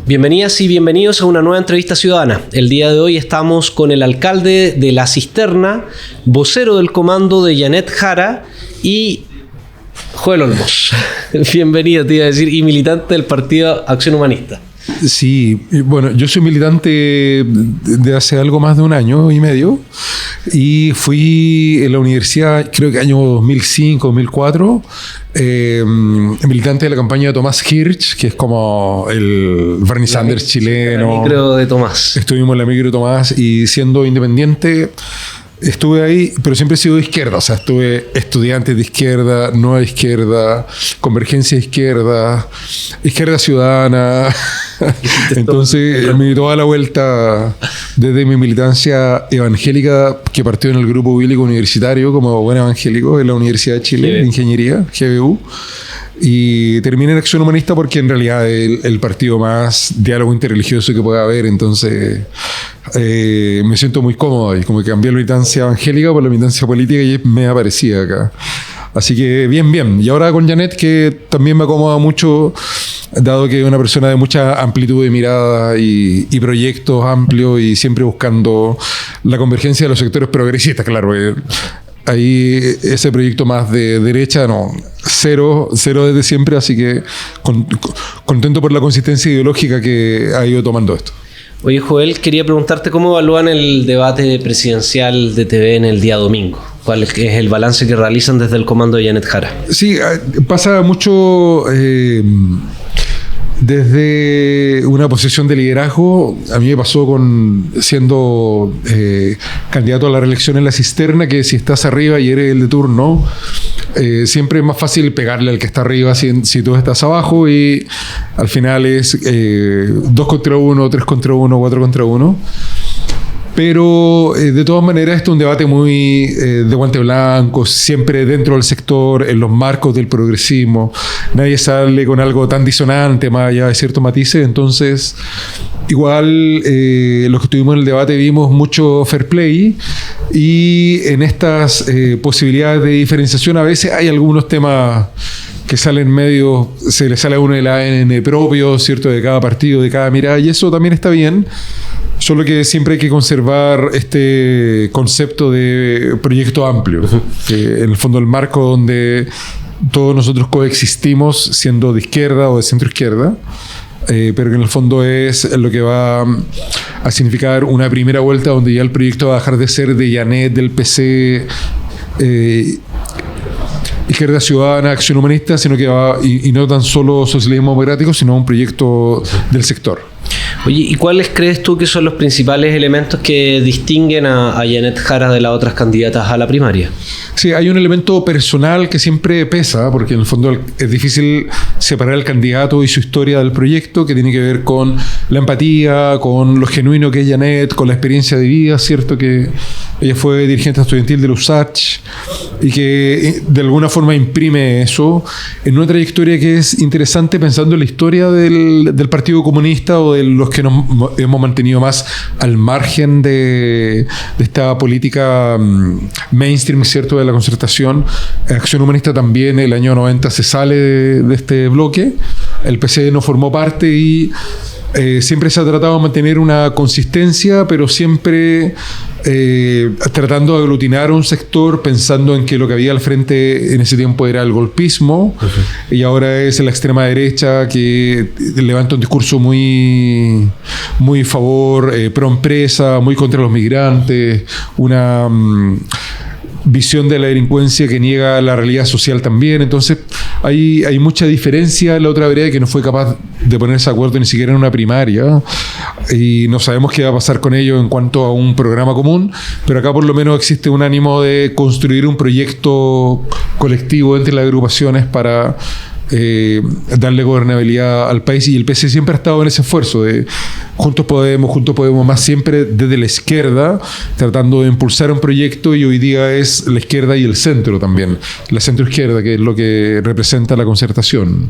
Bienvenidas y bienvenidos a una nueva entrevista ciudadana. El día de hoy estamos con el alcalde de La Cisterna, vocero del comando de Janet Jara y Joel Olmos. Bienvenido, te iba a decir, y militante del Partido Acción Humanista. Sí, bueno, yo soy militante de hace algo más de un año y medio y fui en la universidad, creo que año 2005, 2004, militante de la campaña de Tomás Hirsch, que es como el Bernie Sanders chileno. La micro de Tomás. Estuvimos en la micro de Tomás y siendo independiente estuve ahí, pero siempre he sido de izquierda. O sea, estuve estudiantes de izquierda, nueva izquierda, convergencia de izquierda, izquierda ciudadana. Entonces me dio toda la vuelta desde mi militancia evangélica, que partió en el grupo bíblico universitario como buen evangélico en la Universidad de Chile de Ingeniería, GBU. Y terminé en Acción Humanista porque en realidad es el partido más diálogo interreligioso que puede haber. Entonces me siento muy cómodo ahí, como que cambié la militancia evangélica por la militancia política y me aparecía acá. Así que bien. Y ahora con Janet, que también me acomoda mucho, dado que es una persona de mucha amplitud de mirada y proyectos amplios y siempre buscando la convergencia de los sectores progresistas, claro. Ahí ese proyecto más de derecha, no, cero desde siempre, así que contento por la consistencia ideológica que ha ido tomando esto. Oye, Joel, quería preguntarte cómo evalúan el debate presidencial de TVN el día domingo. ¿Cuál es el balance que realizan desde el comando de Janet Jara? Sí, pasa mucho desde una posición de liderazgo. A mí me pasó siendo candidato a la reelección en La Cisterna, que si estás arriba y eres el de turno, siempre es más fácil pegarle al que está arriba si tú estás abajo, y al final es 2 contra 1, 3 contra 1, 4 contra 1. Pero de todas maneras esto es un debate muy de guante blanco, siempre dentro del sector, en los marcos del progresismo. Nadie sale con algo tan disonante más allá de ciertos matices. Entonces, igual los que estuvimos en el debate vimos mucho fair play, y en estas posibilidades de diferenciación a veces hay algunos temas que salen medio, se le sale a uno el ADN propio, ¿cierto?, de cada partido, de cada mirada, y eso también está bien. Solo que siempre hay que conservar este concepto de proyecto amplio, que en el fondo el marco donde todos nosotros coexistimos siendo de izquierda o de centro izquierda, pero que en el fondo es lo que va a significar una primera vuelta donde ya el proyecto va a dejar de ser de Janet, del PC, Izquierda Ciudadana, Acción Humanista, sino que y no tan solo socialismo democrático, sino un proyecto del sector. Oye, ¿y cuáles crees tú que son los principales elementos que distinguen a Janet Jara de las otras candidatas a la primaria? Sí, hay un elemento personal que siempre pesa, porque en el fondo es difícil separar al candidato y su historia del proyecto, que tiene que ver con la empatía, con lo genuino que es Janet, con la experiencia de vida, ¿cierto? Que ella fue dirigente estudiantil de la USACH y que de alguna forma imprime eso en una trayectoria que es interesante pensando en la historia del Partido Comunista o de los que nos hemos mantenido más al margen de esta política mainstream, ¿cierto?, de la concertación. Acción Humanista también el año 90 se sale de este bloque, el PC no formó parte y siempre se ha tratado de mantener una consistencia, pero siempre tratando de aglutinar un sector, pensando en que lo que había al frente en ese tiempo era el golpismo, y ahora es la extrema derecha que levanta un discurso muy favor, pro empresa, muy contra los migrantes, una visión de la delincuencia que niega la realidad social también. Entonces hay mucha diferencia en la otra vereda, que no fue capaz de ponerse de acuerdo ni siquiera en una primaria, y no sabemos qué va a pasar con ello en cuanto a un programa común, pero acá por lo menos existe un ánimo de construir un proyecto colectivo entre las agrupaciones para darle gobernabilidad al país, y el PC siempre ha estado en ese esfuerzo de juntos podemos más, siempre desde la izquierda, tratando de impulsar un proyecto, y hoy día es la izquierda y el centro también, la centro izquierda, que es lo que representa la concertación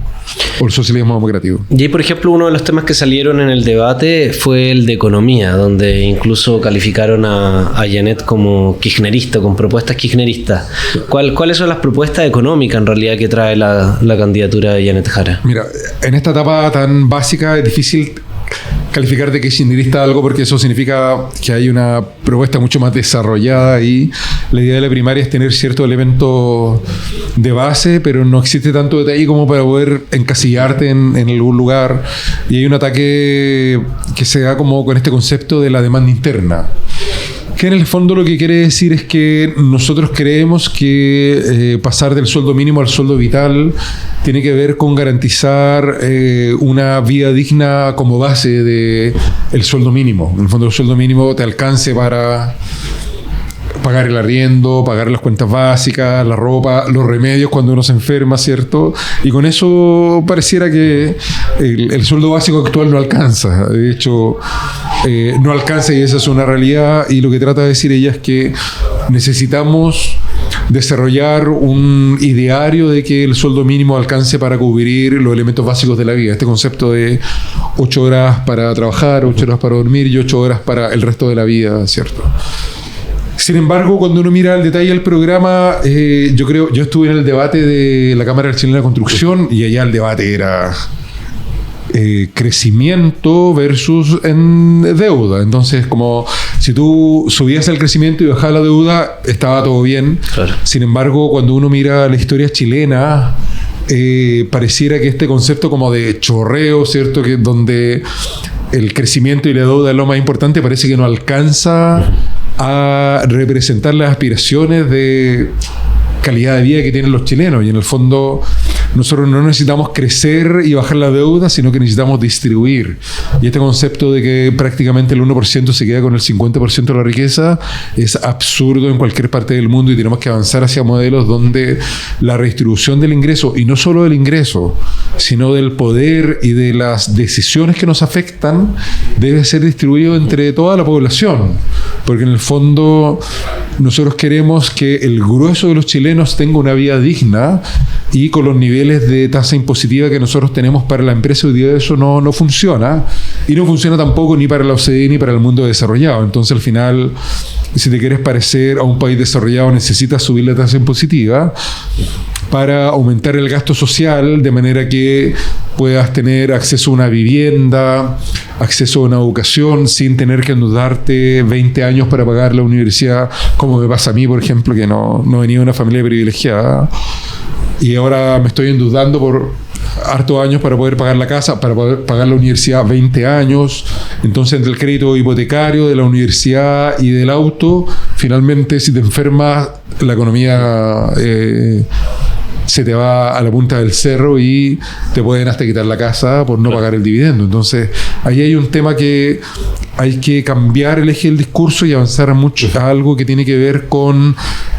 o el socialismo democrático. Y por ejemplo, uno de los temas que salieron en el debate fue el de economía, donde incluso calificaron a Janet como kirchnerista, con propuestas kirchneristas. ¿Cuáles son las propuestas económicas en realidad que trae la candidatura de Janet Jara? Mira, en esta etapa tan básica es difícil calificar de kirchnerista algo porque eso significa que hay una propuesta mucho más desarrollada y la idea de la primaria es tener ciertos elementos de base, pero no existe tanto detalle como para poder encasillarte en algún lugar. Y hay un ataque que se da como con este concepto de la demanda interna, que en el fondo lo que quiere decir es que nosotros creemos que pasar del sueldo mínimo al sueldo vital tiene que ver con garantizar una vida digna como base del sueldo mínimo. En el fondo el sueldo mínimo te alcance para pagar el arriendo, pagar las cuentas básicas, la ropa, los remedios cuando uno se enferma, ¿cierto? Y con eso pareciera que el sueldo básico actual no alcanza. De hecho, no alcanza y esa es una realidad. Y lo que trata de decir ella es que necesitamos desarrollar un ideario de que el sueldo mínimo alcance para cubrir los elementos básicos de la vida. Este concepto de 8 horas para trabajar, 8 horas para dormir y 8 horas para el resto de la vida, ¿cierto? Sin embargo, cuando uno mira el detalle del programa, yo estuve en el debate de la Cámara Chilena de Construcción y allá el debate era crecimiento versus en deuda. Entonces, como si tú subías el crecimiento y bajabas la deuda, estaba todo bien. Claro. Sin embargo, cuando uno mira la historia chilena, pareciera que este concepto como de chorreo, ¿cierto? Que donde el crecimiento y la deuda es lo más importante, parece que no alcanza a representar las aspiraciones de calidad de vida que tienen los chilenos. Y en el fondo nosotros no necesitamos crecer y bajar la deuda, sino que necesitamos distribuir. Y este concepto de que prácticamente el 1% se queda con el 50% de la riqueza es absurdo en cualquier parte del mundo, y tenemos que avanzar hacia modelos donde la redistribución del ingreso, y no solo del ingreso, sino del poder y de las decisiones que nos afectan, debe ser distribuido entre toda la población. Porque en el fondo nosotros queremos que el grueso de los chilenos tenga una vida digna, y con los niveles de tasa impositiva que nosotros tenemos para la empresa hoy día eso no funciona, y no funciona tampoco ni para la OCDE ni para el mundo desarrollado. Entonces al final, si te quieres parecer a un país desarrollado, necesitas subir la tasa impositiva para aumentar el gasto social, de manera que puedas tener acceso a una vivienda, acceso a una educación, sin tener que endeudarte 20 años para pagar la universidad, como me pasa a mí, por ejemplo, que no venía de una familia privilegiada. Y ahora me estoy endeudando por hartos años para poder pagar la casa, para poder pagar la universidad 20 años. Entonces, entre el crédito hipotecario de la universidad y del auto, finalmente, si te enfermas, la economía se te va a la punta del cerro y te pueden hasta quitar la casa por no pagar el dividendo. Entonces, ahí hay un tema que hay que cambiar el eje del discurso y avanzar mucho a algo que tiene que ver con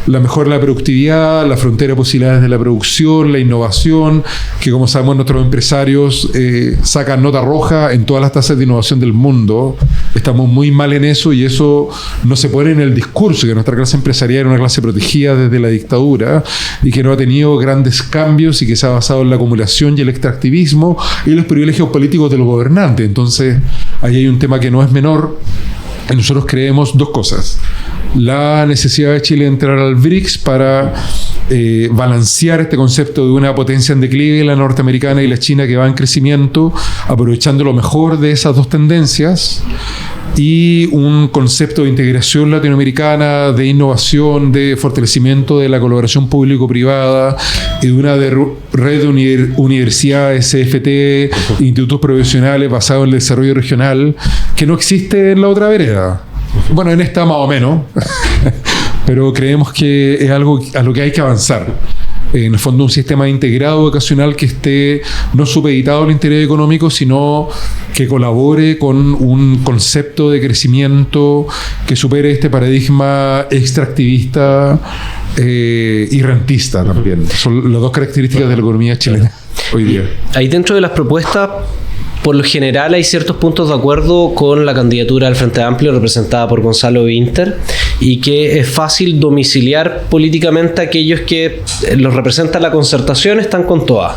la mejora de la productividad, la frontera de posibilidades de la producción, la innovación, que como sabemos nuestros empresarios sacan nota roja en todas las tasas de innovación del mundo. Estamos muy mal en eso, y eso no se pone en el discurso, que nuestra clase empresarial era una clase protegida desde la dictadura y que no ha tenido grandes cambios, y que se ha basado en la acumulación y el extractivismo y los privilegios políticos de los gobernantes. Entonces ahí hay un tema que no es menor. Y nosotros creemos dos cosas: la necesidad de Chile de entrar al BRICS para balancear este concepto de una potencia en declive, la norteamericana y la china que va en crecimiento, aprovechando lo mejor de esas dos tendencias, y un concepto de integración latinoamericana, de innovación, de fortalecimiento de la colaboración público-privada, y de una red de universidades, CFT, institutos profesionales basados en el desarrollo regional, que no existe en la otra vereda. Bueno, en esta más o menos, pero creemos que es algo a lo que hay que avanzar. En el fondo, un sistema integrado educacional que esté no supeditado al interés económico, sino que colabore con un concepto de crecimiento que supere este paradigma extractivista y rentista también. Son las dos características de la economía chilena hoy día. Ahí dentro de las propuestas, por lo general hay ciertos puntos de acuerdo con la candidatura del Frente Amplio representada por Gonzalo Winter, y que es fácil domiciliar políticamente a aquellos que los representa la concertación, están con todas.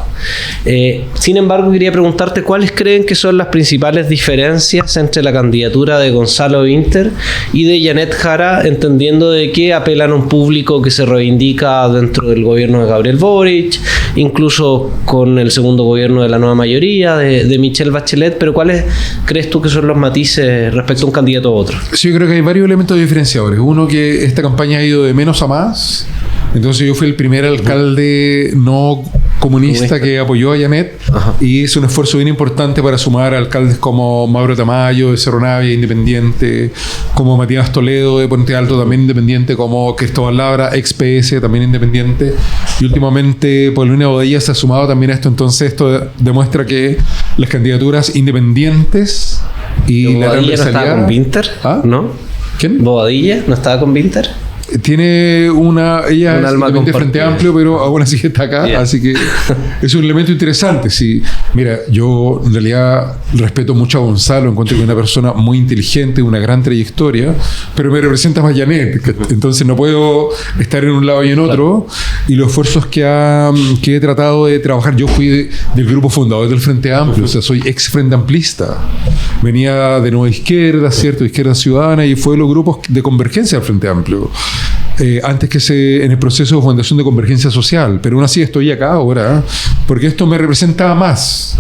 Sin embargo, quería preguntarte cuáles creen que son las principales diferencias entre la candidatura de Gonzalo Winter y de Janet Jara, entendiendo de que apelan a un público que se reivindica dentro del gobierno de Gabriel Boric, incluso con el segundo gobierno de la nueva mayoría de Michelle Bachelet, pero ¿cuáles crees tú que son los matices respecto a un candidato a otro? Sí, yo creo que hay varios elementos diferenciadores. Uno, que esta campaña ha ido de menos a más. Entonces yo fui el primer alcalde no comunista que apoyó a Janet. Ajá. Y hizo un esfuerzo bien importante para sumar a alcaldes como Mauro Tamayo de Cerro Navia, independiente, como Matías Toledo de Puente Alto, también independiente, como Cristóbal Labra, ex PS, también independiente. Y últimamente Paulina Bodilla se ha sumado también a esto. Entonces esto demuestra que las candidaturas independientes y la transversalidad... ¿No estaba con Winter? ¿Ah? ¿No? ¿Quién? ¿Bobadilla? ¿No estaba con Winter? Tiene ella un es alma de Frente Amplio, pero aún así está acá, yeah. Así que es un elemento interesante. Sí. Mira, yo en realidad respeto mucho a Gonzalo, encuentro que es una persona muy inteligente, una gran trayectoria, pero me representa más Janet, entonces no puedo estar en un lado y en otro. Claro. Y los esfuerzos que he tratado de trabajar, yo fui del grupo fundador del Frente Amplio, o sea, soy ex Frente Amplista, venía de Nueva Izquierda, ¿cierto? Izquierda Ciudadana, y fue los grupos de convergencia del Frente Amplio. Antes que en el proceso de fundación de Convergencia Social, pero aún así estoy acá ahora, porque esto me representa más.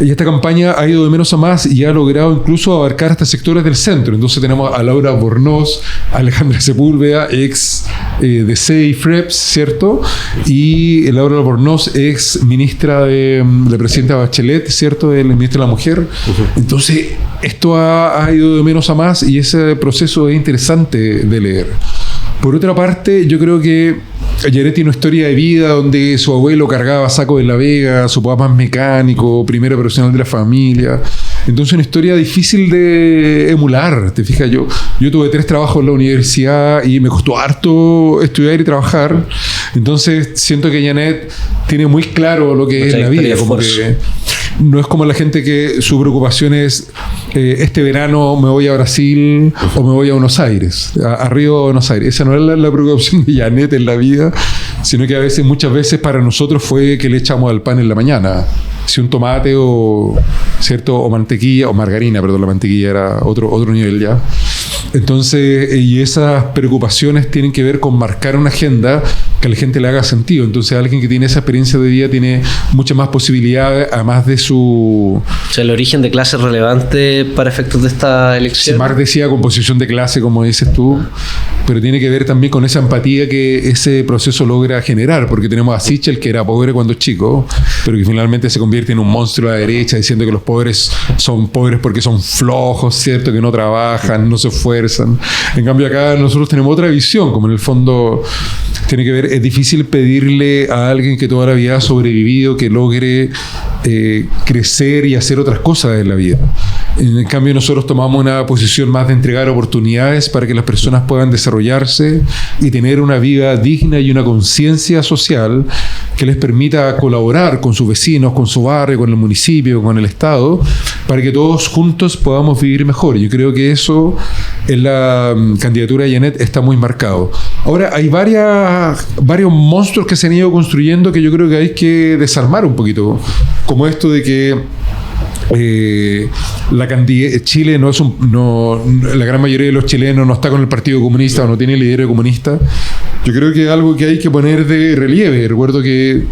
Y esta campaña ha ido de menos a más y ha logrado incluso abarcar hasta sectores del centro. Entonces tenemos a Laura Bornoz, a Alejandra Sepúlveda, ex de CEI FREPS, ¿cierto? Y Laura Bornoz, ex ministra de la presidenta Bachelet, ¿cierto? El ministro de la Mujer. Entonces esto ha ido de menos a más y ese proceso es interesante de leer. Por otra parte, yo creo que Janet tiene una historia de vida donde su abuelo cargaba saco de La Vega, su papá más mecánico, primero profesional de la familia. Entonces una historia difícil de emular, te fijas. Yo tuve 3 trabajos en la universidad y me costó harto estudiar y trabajar. Entonces siento que Janet tiene muy claro lo que es la vida. Como que no es como la gente que su preocupación es este verano me voy a Brasil o me voy a Buenos Aires, a Río o Buenos Aires. Esa no es la preocupación de Janet en la vida, sino que muchas veces para nosotros fue que le echamos al pan en la mañana. Si un tomate ¿cierto? O mantequilla, o margarina, perdón, la mantequilla era otro nivel ya. Entonces, y esas preocupaciones tienen que ver con marcar una agenda que a la gente le haga sentido. Entonces, alguien que tiene esa experiencia de vida tiene muchas más posibilidades, además de su... O sea, el origen de clase es relevante para efectos de esta elección. Marx decía composición de clase, como dices tú, pero tiene que ver también con esa empatía que ese proceso logra generar, porque tenemos a Sichel, que era pobre cuando chico, pero que finalmente se convierte en un monstruo a la derecha, diciendo que los pobres son pobres porque son flojos, ¿cierto? Que no trabajan, no se esfuerzan. En cambio acá nosotros tenemos otra visión, como en el fondo tiene que ver, es difícil pedirle a alguien que toda la vida ha sobrevivido que logre crecer y hacer otras cosas en la vida. En cambio nosotros tomamos una posición más de entregar oportunidades para que las personas puedan desarrollarse y tener una vida digna y una conciencia social que les permita colaborar con sus vecinos, con su barrio, con el municipio, con el Estado, para que todos juntos podamos vivir mejor. Yo creo que eso en la candidatura de Janet está muy marcado. Ahora, hay varios monstruos que se han ido construyendo que yo creo que hay que desarmar un poquito, como esto de que Chile la gran mayoría de los chilenos no está con el Partido Comunista o no tiene liderato comunista. Yo creo que es algo que hay que poner de relieve. Recuerdo que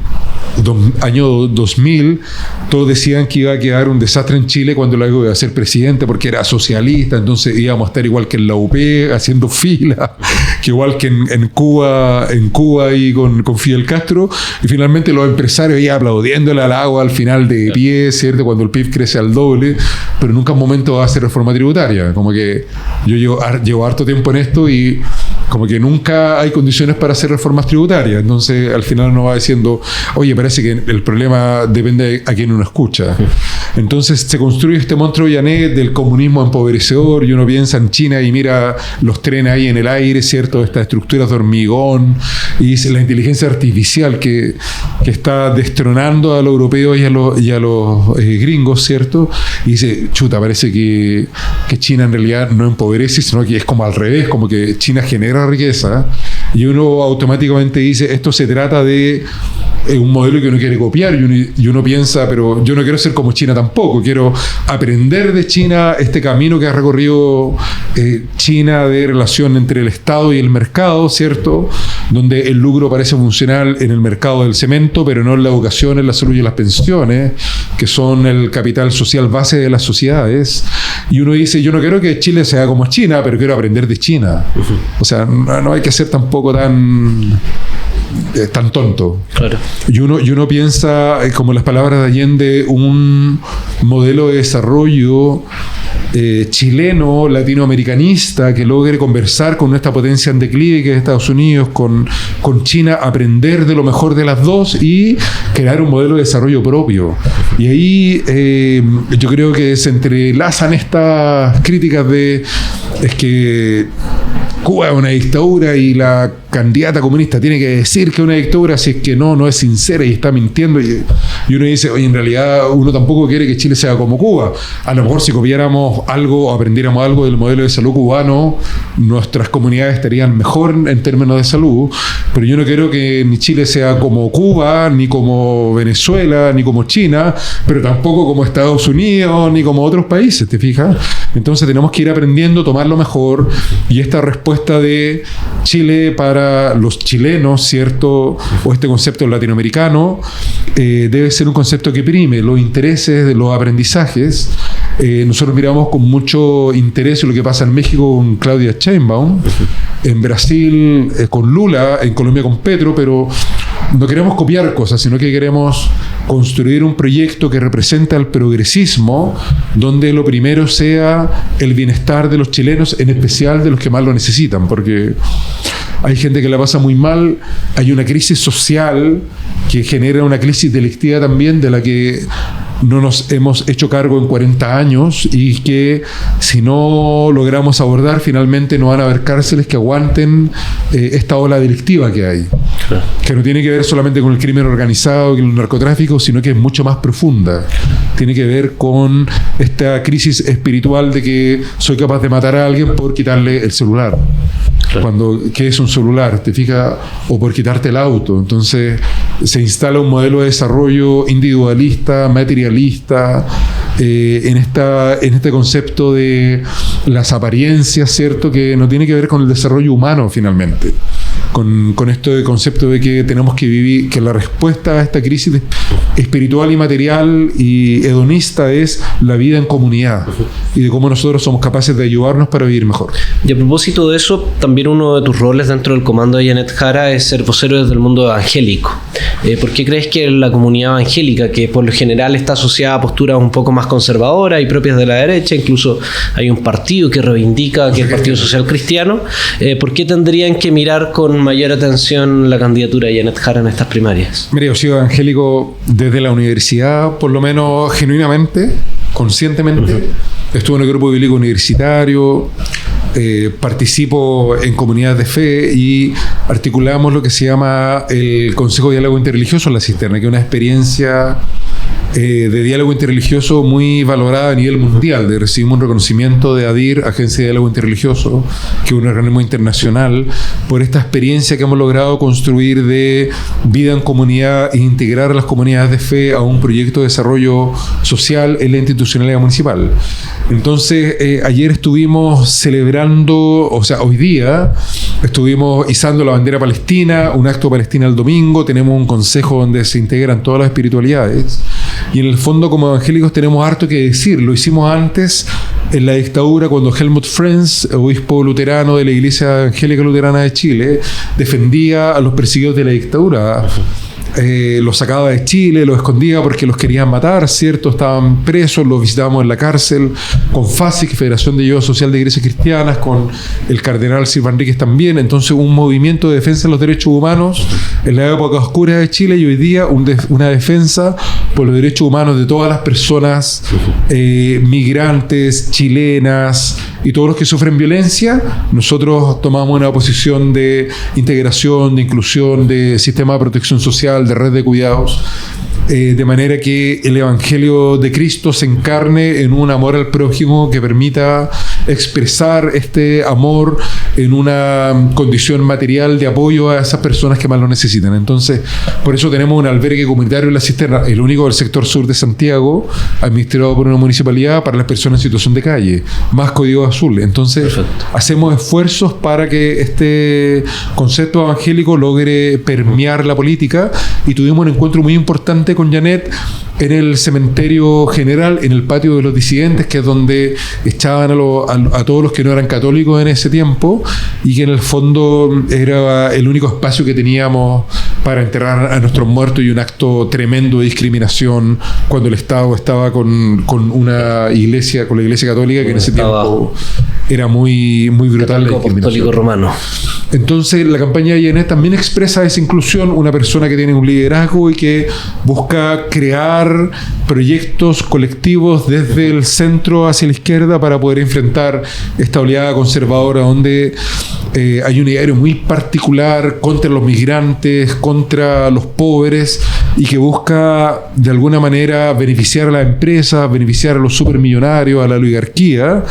año 2000 todos decían que iba a quedar un desastre en Chile cuando luego iba a ser presidente porque era socialista, entonces íbamos a estar igual que en la UP haciendo fila, que igual que en Cuba y con Fidel Castro, y finalmente los empresarios ahí aplaudiéndole al agua al final de pie, ¿cierto? Cuando el PIB crece al doble, pero nunca en un momento va a hacer reforma tributaria. Como que yo llevo harto tiempo en esto y como que nunca hay condiciones para hacer reformas tributarias. Entonces al final uno va diciendo, oye, parece que el problema depende a quien uno escucha. Entonces se construye este monstruo Janet del comunismo empobrecedor, y uno piensa en China y mira los trenes ahí en el aire, ¿cierto? Estas estructuras de hormigón, y dice la inteligencia artificial que está destronando a los europeos y a los gringos, ¿cierto? Y dice, chuta, parece que China en realidad no empobrece, sino que es como al revés, como que China genera riqueza, y uno automáticamente dice, esto se trata de es un modelo que uno quiere copiar y uno piensa, pero yo no quiero ser como China tampoco, quiero aprender de China este camino que ha recorrido China de relación entre el Estado y el mercado, ¿cierto? Donde el lucro parece funcional en el mercado del cemento, pero no en la educación, en la salud y en las pensiones, que son el capital social base de las sociedades. Y uno dice, yo no quiero que Chile sea como China, pero quiero aprender de China. O sea, no hay que ser tampoco tan tonto. Claro. Y uno piensa, como las palabras de Allende, un modelo de desarrollo chileno, latinoamericanista, que logre conversar con esta potencia en declive que es Estados Unidos, con China, aprender de lo mejor de las dos y crear un modelo de desarrollo propio. Y ahí yo creo que se entrelazan estas críticas es que Cuba es una dictadura y la candidata comunista tiene que decir que es una dictadura, si es que no es sincera y está mintiendo. Y uno dice, oye, en realidad uno tampoco quiere que Chile sea como Cuba. A lo mejor si copiáramos algo o aprendiéramos algo del modelo de salud cubano, nuestras comunidades estarían mejor en términos de salud, pero yo no quiero que ni Chile sea como Cuba, ni como Venezuela, ni como China, pero tampoco como Estados Unidos, ni como otros países, ¿te fijas? Entonces tenemos que ir aprendiendo, tomar lo mejor, y esta respuesta de Chile para los chilenos, ¿cierto? O este concepto latinoamericano, debe ser un concepto que prime los intereses de los aprendizajes. Nosotros miramos con mucho interés lo que pasa en México con Claudia Sheinbaum, en Brasil con Lula, en Colombia con Petro, pero no queremos copiar cosas, sino que queremos construir un proyecto que representa el progresismo, donde lo primero sea el bienestar de los chilenos, en especial de los que más lo necesitan, porque hay gente que la pasa muy mal, hay una crisis social que genera una crisis delictiva también, de la que no nos hemos hecho cargo en 40 años, y que si no logramos abordar, finalmente no van a haber cárceles que aguanten esta ola delictiva que hay. Claro. Que no tiene que ver solamente con el crimen organizado, con el narcotráfico, sino que es mucho más profunda. Tiene que ver con esta crisis espiritual de que soy capaz de matar a alguien por quitarle el celular. Claro. ¿Qué es un celular? ¿Te fijas? O por quitarte el auto. Entonces se instala un modelo de desarrollo individualista, materialista, en este concepto de las apariencias, ¿cierto? Que no tiene que ver con el desarrollo humano finalmente. Con este concepto de que tenemos que vivir, que la respuesta a esta crisis espiritual y material y hedonista es la vida en comunidad, y de cómo nosotros somos capaces de ayudarnos para vivir mejor. Y a propósito de eso, también uno de tus roles dentro del comando de Janet Jara es ser vocero desde el mundo evangélico. ¿Por qué crees que la comunidad evangélica, que por lo general está asociada a posturas un poco más conservadoras y propias de la derecha, incluso hay un partido que reivindica que es el Partido Social Cristiano, ¿por qué tendrían que mirar con mayor atención la candidatura de Janet Jara en estas primarias? Mira, yo he sido evangélico desde la universidad, por lo menos genuinamente, conscientemente. Estuve en el grupo bíblico universitario, participo en comunidades de fe y articulamos lo que se llama el Consejo de Diálogo Interreligioso en La Cisterna, que es una experiencia de diálogo interreligioso muy valorada a nivel mundial. Recibimos un reconocimiento de ADIR, Agencia de Diálogo Interreligioso, que es un organismo internacional, por esta experiencia que hemos logrado construir de vida en comunidad e integrar a las comunidades de fe a un proyecto de desarrollo social en la institucionalidad municipal. Entonces, ayer estuvimos celebrando, o sea, hoy día estuvimos izando la bandera palestina, un acto palestina el domingo, tenemos un consejo donde se integran todas las espiritualidades. Y en el fondo, como evangélicos, tenemos harto que decir. Lo hicimos antes, en la dictadura, cuando Helmut Franz, obispo luterano de la Iglesia Evangélica Luterana de Chile, defendía a los perseguidos de la dictadura. Los sacaba de Chile, los escondía porque los querían matar, ¿cierto? Estaban presos, los visitábamos en la cárcel, con FASIC, Federación de Ayuda Social de Iglesias Cristianas, con el cardenal Silva Enríquez también. Entonces, un movimiento de defensa de los derechos humanos en la época oscura de Chile, y hoy día una defensa por los derechos humanos de todas las personas migrantes, chilenas y todos los que sufren violencia. Nosotros tomamos una posición de integración, de inclusión, de sistema de protección social, de red de cuidados. de manera que el Evangelio de Cristo se encarne en un amor al prójimo que permita expresar este amor en una condición material de apoyo a esas personas que más lo necesitan. Entonces, por eso tenemos un albergue comunitario en La Cisterna, el único del sector sur de Santiago, administrado por una municipalidad para las personas en situación de calle, más Código Azul. Entonces, perfecto, hacemos esfuerzos para que este concepto evangélico logre permear la política, y tuvimos un encuentro muy importante con Janet en el cementerio general, en el patio de los disidentes, que es donde echaban a todos los que no eran católicos en ese tiempo, y que en el fondo era el único espacio que teníamos para enterrar a nuestros muertos, y un acto tremendo de discriminación cuando el Estado estaba con una iglesia, con la Iglesia Católica, que en ese tiempo era muy, muy brutal. Católico, apostólico romano. Entonces la campaña de Janet también expresa esa inclusión, una persona que tiene un liderazgo y que busca crear proyectos colectivos desde el centro hacia la izquierda para poder enfrentar esta oleada conservadora, donde hay un ideario muy particular contra los migrantes, contra los pobres, y que busca de alguna manera beneficiar a las empresas, beneficiar a los supermillonarios, a la oligarquía,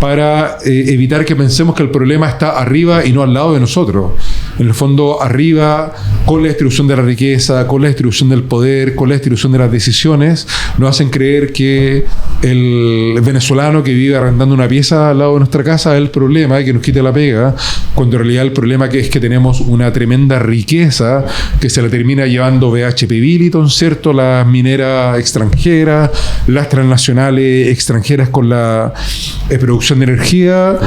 para evitar que pensemos que el problema está arriba y no al lado de nosotros. En el fondo, arriba, con la distribución de la riqueza, con la distribución del poder, con la distribución de las decisiones, nos hacen creer que el venezolano que vive arrendando una pieza al lado de nuestra casa es el problema, que nos quite la pega, cuando en realidad el problema es que tenemos una tremenda riqueza que se la termina llevando BHP Billiton, ¿cierto? Las mineras extranjeras, las transnacionales extranjeras con la producción de energía,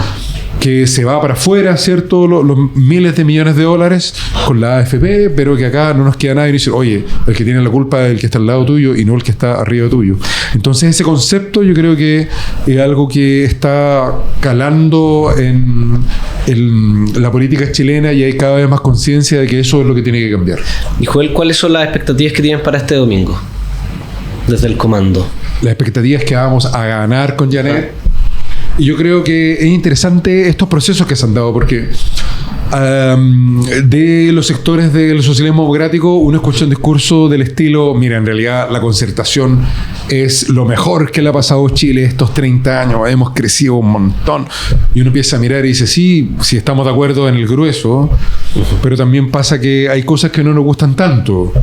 que se va para afuera, ¿cierto? Los miles de millones de dólares con la AFP, pero que acá no nos queda nada y dice, oye, el que tiene la culpa es el que está al lado tuyo y no el que está arriba tuyo. Entonces ese concepto yo creo que es algo que está calando en la política chilena, y hay cada vez más conciencia de que eso es lo que tiene que cambiar. Y Joel, ¿cuáles son las expectativas que tienes para este domingo desde el comando? Las expectativas es que vamos a ganar con Janet. Y yo creo que es interesante estos procesos que se han dado, porque de los sectores del socialismo democrático uno escucha un discurso del estilo, mira, en realidad la concertación es lo mejor que le ha pasado a Chile estos 30 años, hemos crecido un montón, y uno empieza a mirar y dice, sí estamos de acuerdo en el grueso, pero también pasa que hay cosas que no nos gustan tanto.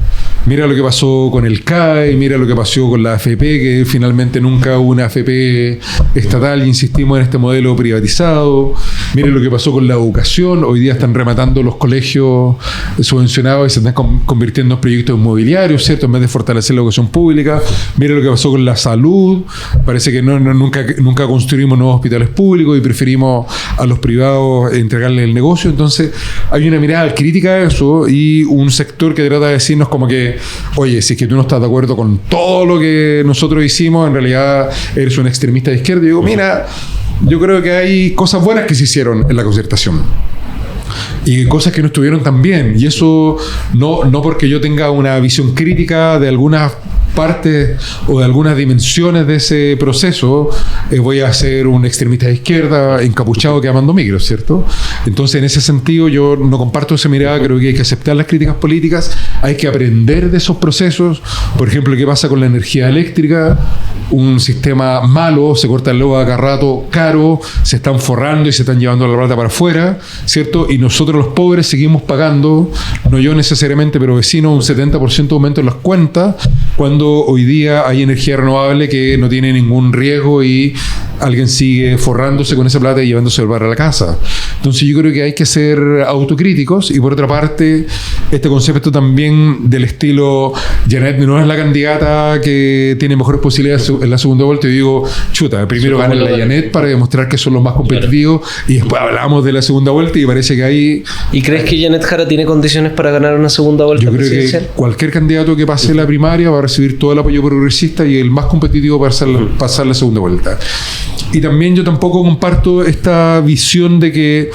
Mira lo que pasó con el CAE, mira lo que pasó con la AFP, que finalmente nunca hubo una AFP estatal y insistimos en este modelo privatizado. Mira lo que pasó con la educación, hoy día están rematando los colegios subvencionados y se están convirtiendo en proyectos inmobiliarios, ¿cierto? En vez de fortalecer la educación pública. Mira lo que pasó con la salud, parece que nunca construimos nuevos hospitales públicos y preferimos a los privados entregarles el negocio. Entonces hay una mirada crítica a eso y un sector que trata de decirnos como que, oye, si es que tú no estás de acuerdo con todo lo que nosotros hicimos, en realidad eres un extremista de izquierda. Y digo, mira, yo creo que hay cosas buenas que se hicieron en la concertación y cosas que no estuvieron tan bien, y eso no porque yo tenga una visión crítica de algunas partes o de algunas dimensiones de ese proceso, voy a ser un extremista de izquierda encapuchado quemando micros, ¿cierto? Entonces, en ese sentido, yo no comparto esa mirada. Creo que hay que aceptar las críticas políticas, hay que aprender de esos procesos. Por ejemplo, ¿qué pasa con la energía eléctrica? Un sistema malo, se corta el lobo a cada rato, caro, se están forrando y se están llevando la plata para afuera, ¿cierto? Y nosotros los pobres seguimos pagando, no yo necesariamente, pero vecinos, un 70% de aumento en las cuentas, cuando hoy día hay energía renovable que no tiene ningún riesgo y alguien sigue forrándose con esa plata y llevándose el bar a la casa. Entonces yo creo que hay que ser autocríticos, y por otra parte este concepto también del estilo, Janet no es la candidata que tiene mejores posibilidades en la segunda vuelta, y digo, chuta, primero gana la Janet para demostrar que son los más competitivos, claro, y después hablamos de la segunda vuelta, y parece que ahí... ¿Y crees que Janet Jara tiene condiciones para ganar una segunda vuelta presidencial? Yo creo que cualquier candidato que pase la primaria va a recibir todo el apoyo progresista y el más competitivo para pasar la segunda vuelta. Y también yo tampoco comparto esta visión de que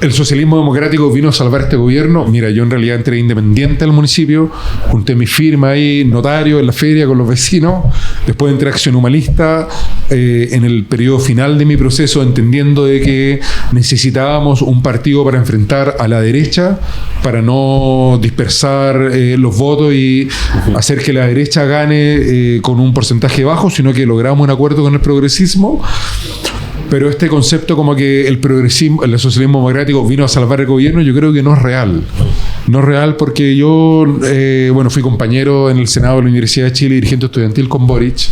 el socialismo democrático vino a salvar este gobierno. Mira, yo en realidad entré independiente al municipio, junté mi firma ahí, notario en la feria con los vecinos, después entré a Acción Humanista en el periodo final de mi proceso, entendiendo de que necesitábamos un partido para enfrentar a la derecha, para no dispersar los votos y hacer que la derecha gane con un porcentaje bajo, sino que logramos un acuerdo con el progresismo. Pero este concepto como que el progresismo, el socialismo democrático vino a salvar el gobierno, yo creo que no es real. No es real porque yo, fui compañero en el Senado de la Universidad de Chile, dirigente estudiantil con Boric,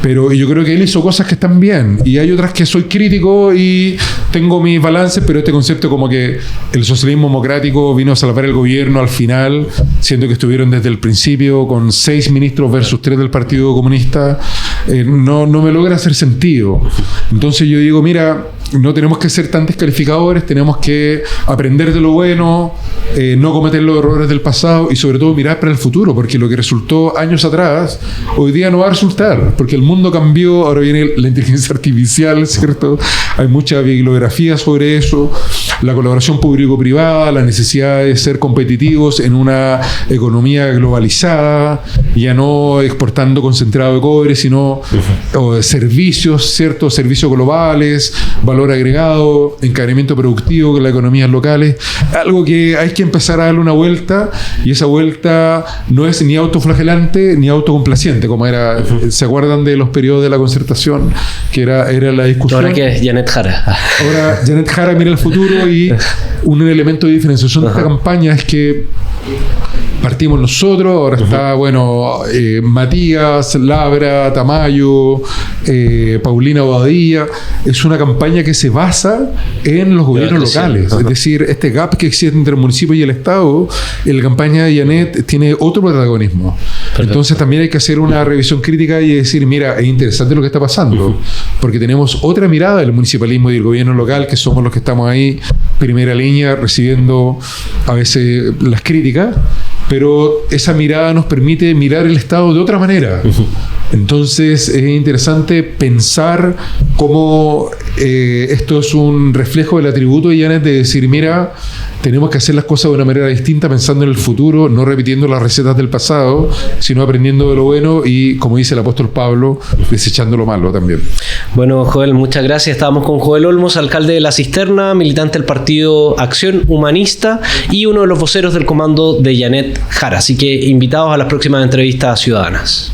pero yo creo que él hizo cosas que están bien y hay otras que soy crítico y tengo mis balances, pero este concepto como que el socialismo democrático vino a salvar el gobierno al final, siendo que estuvieron desde el principio con 6 ministros versus 3 del Partido Comunista, no me logra hacer sentido. Entonces yo digo, mira, no tenemos que ser tan descalificadores, tenemos que aprender de lo bueno, no cometer los errores del pasado y sobre todo mirar para el futuro, porque lo que resultó años atrás, hoy día no va a resultar, porque el mundo cambió, ahora viene la inteligencia artificial, ¿cierto? Hay mucha bibliografía sobre eso, la colaboración público-privada, la necesidad de ser competitivos en una economía globalizada, ya no exportando concentrado de cobre, sino servicios, ¿cierto? Servicios globales, valor agregado, encadenamiento productivo con las economías locales, algo que hay que empezar a darle una vuelta, y esa vuelta no es ni autoflagelante ni autocomplaciente, como era, ¿se acuerdan de los periodos de la concertación? Que era la discusión. Ahora que es Janet Jara. Ahora Janet Jara mira el futuro y un elemento de diferenciación de esta campaña es que partimos nosotros, ahora está, Matías, Labra, Tamayo, Paulina Bobadilla. Es una campaña que se basa en los gobiernos locales. Es decir, este gap que existe entre el municipio y el Estado, en la campaña de Janet tiene otro protagonismo. Perfecto. Entonces también hay que hacer una revisión crítica y decir, mira, es interesante lo que está pasando, porque tenemos otra mirada del municipalismo y del gobierno local, que somos los que estamos ahí, primera línea, recibiendo a veces las críticas, pero esa mirada nos permite mirar el Estado de otra manera. Entonces es interesante pensar cómo esto es un reflejo del atributo de Janet, de decir, mira, tenemos que hacer las cosas de una manera distinta, pensando en el futuro, no repitiendo las recetas del pasado, sino aprendiendo de lo bueno y, como dice el apóstol Pablo, desechando lo malo también. Bueno, Joel, muchas gracias. Estábamos con Joel Olmos, alcalde de La Cisterna, militante del partido Acción Humanista y uno de los voceros del comando de Janet Jara. Así que invitados a las próximas entrevistas ciudadanas.